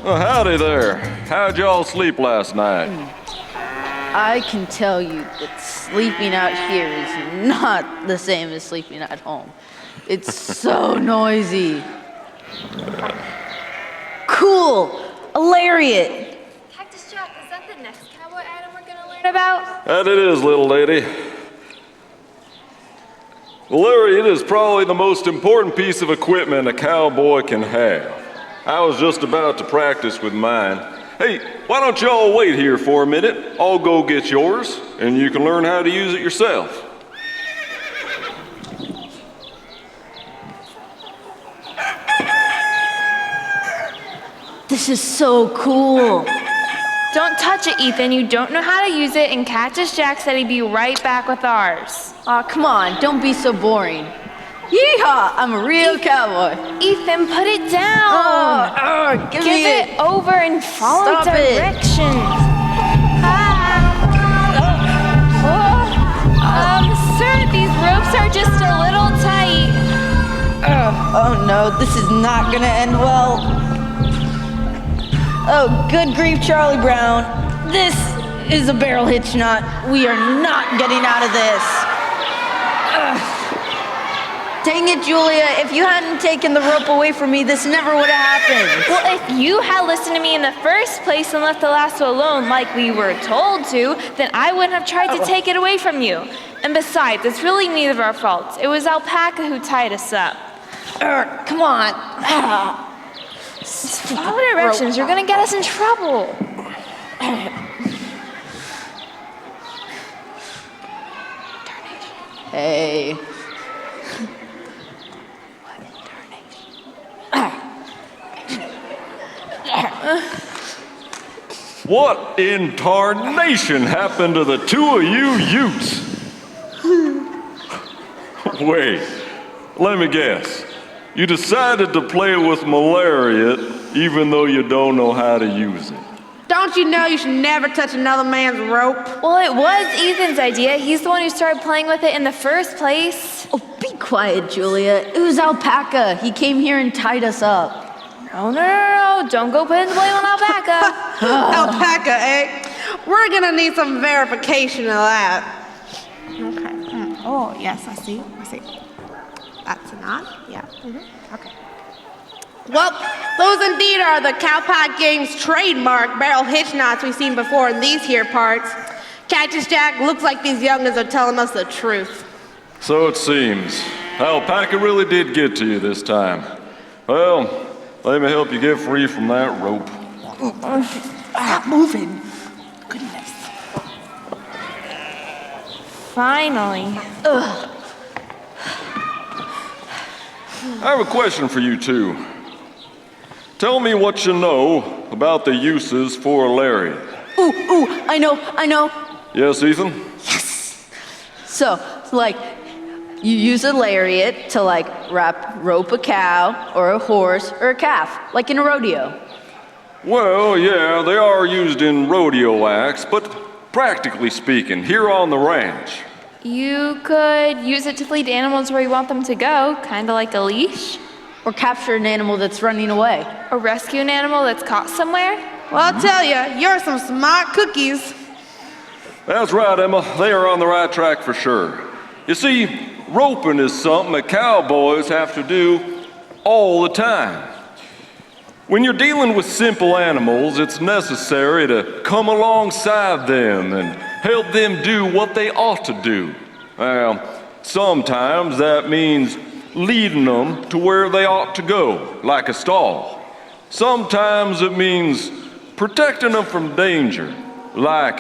Well, howdy there. How'd y'all sleep last night? I can tell you that sleeping out here is not the same as sleeping at home. It's so noisy. Cool! A lariat! Cactus Jack, is that the next cowboy item we're gonna learn about? That it is, little lady. The lariat is probably the most important piece of equipment a cowboy can have. I was just about to practice with mine. Hey, why don't y'all wait here for a minute? I'll go get yours, and you can learn how to use it yourself. This is so cool. Don't touch it, Ethan. You don't know how to use it, and Cactus Jack said he'd be right back with ours. Aw, come on, don't be so boring. Yeehaw! I'm a real cowboy. Ethan, put it down. Give Give me it over and follow Stop it. directions. Sir, these ropes are just a little tight. Oh no, this is not gonna end well. Oh, good grief, Charlie Brown. This is a barrel hitch knot. We are not getting out of this. Dang it, Julia. If you hadn't taken the rope away from me, this never would have happened. Well, if you had listened to me in the first place and left the lasso alone like we were told to, then I wouldn't have tried to take it away from you. And besides, it's really neither of our faults. It was Alpaca who tied us up. Come on. Follow directions. You're gonna get us in trouble. Hey. What in tarnation happened to the two of you Utes? Wait, let me guess. You decided to play with malaria even though you don't know how to use it. Don't you know you should never touch another man's rope? Well, it was Ethan's idea. He's the one who started playing with it in the first place. Oh, be quiet, Julia. It was Alpaca. He came here and tied us up. Oh, no. Don't go putting the blame on Alpaca. Alpaca, eh? We're gonna need some verification of that. Okay. Oh, yes, I see. That's a knot? Yeah. Okay. Well, those indeed are the Cowpack Game's trademark barrel hitch knots we've seen before in these here parts. Cactus Jack, looks like these youngins are telling us the truth. So it seems. Alpaca really did get to you this time. Well, let me help you get free from that rope. Stop moving. Goodness. Finally. I have a question for you two. Tell me what you know about the uses for a lariat. I know. Yes, Ethan? So, you use a lariat to, rope a cow or a horse or a calf, like in a rodeo. Well, yeah, they are used in rodeo acts, but practically speaking, here on the ranch. You could use it to lead animals where you want them to go, kind of like a leash. Or capture an animal that's running away. Or rescue an animal that's caught somewhere. Well, I'll tell you, you're some smart cookies. That's right, Emma. They are on the right track for sure. You see, roping is something that cowboys have to do all the time. When you're dealing with simple animals, it's necessary to come alongside them and help them do what they ought to do. Well, sometimes that means leading them to where they ought to go, like a stall. Sometimes it means protecting them from danger, like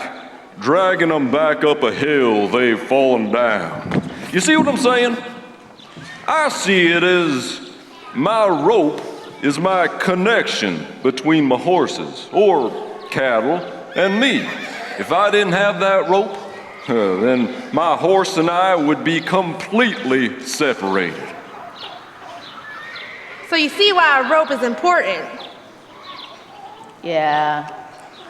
dragging them back up a hill they've fallen down. You see what I'm saying? I see it as my rope is my connection between my horses, or cattle, and me. If I didn't have that rope, then my horse and I would be completely separated. So you see why a rope is important. Yeah.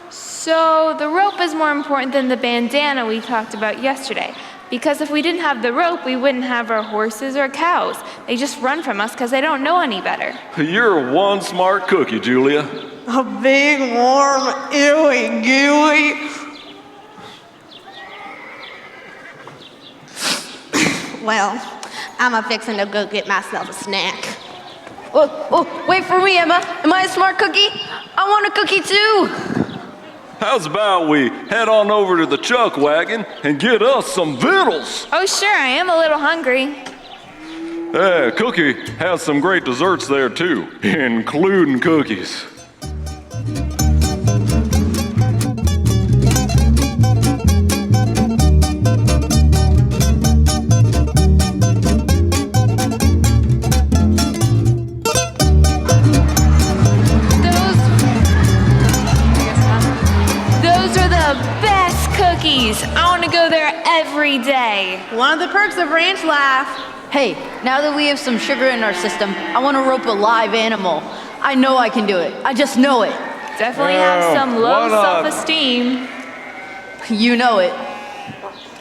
So the rope is more important than the bandana we talked about yesterday. Because if we didn't have the rope, we wouldn't have our horses or cows. They just run from us because they don't know any better. You're one smart cookie, Julia. A big, warm, ooey gooey. Well, I'm fixing to go get myself a snack. Oh, wait for me, Emma. Am I a smart cookie? I want a cookie too. How's about we head on over to the chuck wagon and get us some victuals? Oh, sure, I am a little hungry. Yeah, Cookie has some great desserts there too, including cookies. Those are the best cookies. I want to go there every day. One of the perks of ranch life. Hey, now that we have some sugar in our system, I want to rope a live animal. I know I can do it. I just know it. Definitely have some why low not? self-esteem. You know it.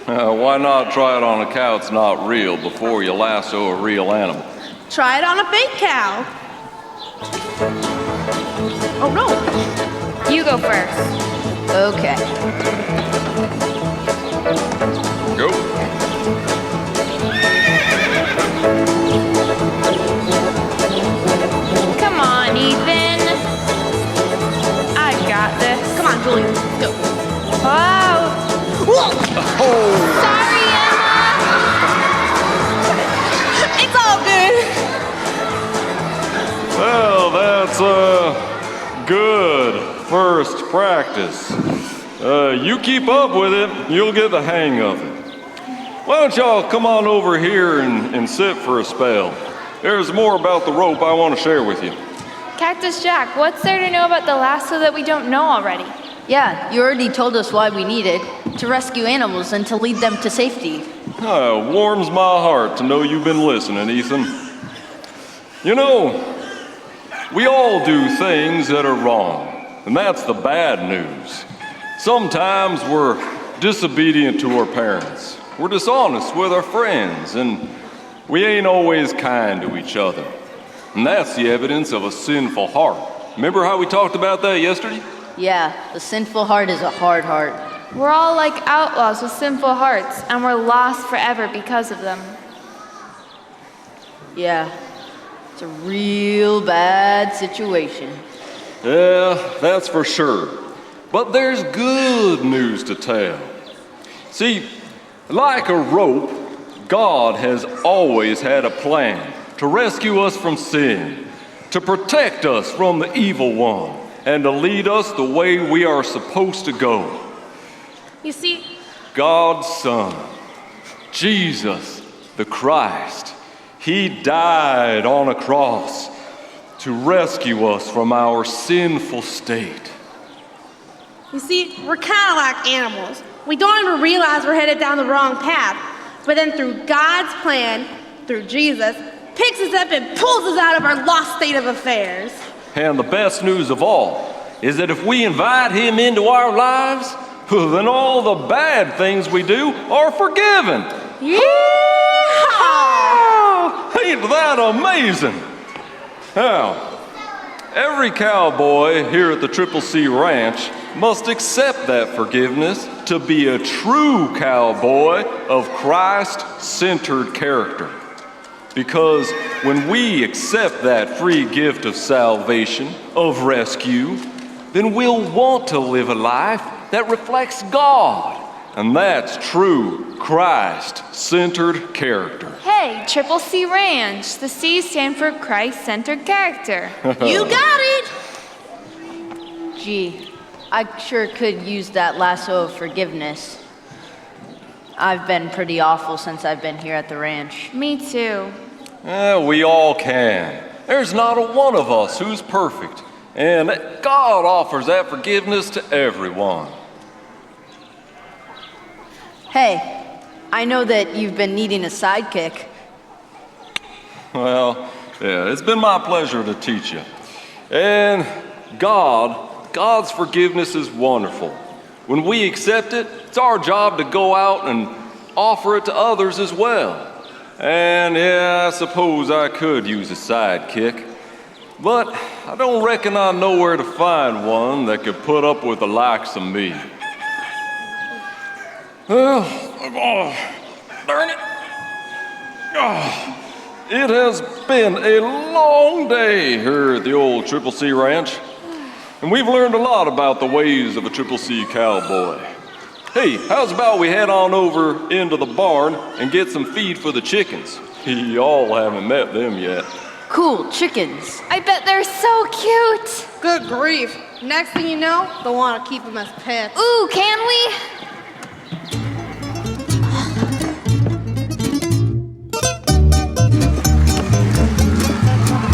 Why not try it on a cow that's not real before you lasso a real animal? Try it on a fake cow. Oh no. You go first. Okay. Go. Come on, Ethan. I've got this. Come on, Julie. Go. Oh, Whoa. sorry, Emma. It's all good. Well, that's good first practice. You keep up with it, you'll get the hang of it. Why don't y'all come on over here and sit for a spell? There's more about the rope I want to share with you. Cactus Jack, what's there to know about the lasso that we don't know already? Yeah, you already told us why we need it. To rescue animals and to lead them to safety. Warms my heart to know you've been listening, Ethan. You know, we all do things that are wrong, and that's the bad news. Sometimes we're disobedient to our parents. We're dishonest with our friends, and we ain't always kind to each other. And that's the evidence of a sinful heart. Remember how we talked about that yesterday? Yeah, a sinful heart is a hard heart. We're all like outlaws with sinful hearts, and we're lost forever because of them. Yeah, it's a real bad situation. Yeah, that's for sure. But there's good news to tell. See, like a rope, God has always had a plan to rescue us from sin, to protect us from the evil one, and to lead us the way we are supposed to go. You see, God's Son, Jesus the Christ, He died on a cross to rescue us from our sinful state. you see, we're kind of like animals. We don't even realize we're headed down the wrong path. But then through God's plan, through Jesus, picks us up and pulls us out of our lost state of affairs. And the best news of all is that if we invite Him into our lives, then all the bad things we do are forgiven. Yeah! Ain't that amazing? Now, every cowboy here at the Triple C Ranch must accept that forgiveness to be a true cowboy of Christ-centered character. Because when we accept that free gift of salvation, of rescue, then we'll want to live a life that reflects God. And that's true Christ-centered character. Hey, Triple C Ranch. The C stand for Christ-centered character. You got it! Gee, I sure could use that lasso of forgiveness. I've been pretty awful since I've been here at the ranch. Me too. We all can. There's not a one of us who's perfect. And God offers that forgiveness to everyone. Hey, I know that you've been needing a sidekick. Well, yeah, it's been my pleasure to teach you. And God's forgiveness is wonderful. When we accept it, it's our job to go out and offer it to others as well. And yeah, I suppose I could use a sidekick. But I don't reckon I know where to find one that could put up with the likes of me. Well, darn it. It has been a long day here at the old Triple C Ranch, and we've learned a lot about the ways of a Triple C cowboy. Hey, how's about we head on over into the barn and get some feed for the chickens? Y'all haven't met them yet. Cool, chickens. I bet they're so cute. Good grief. Next thing you know, they'll want to keep them as pets. Ooh, can we?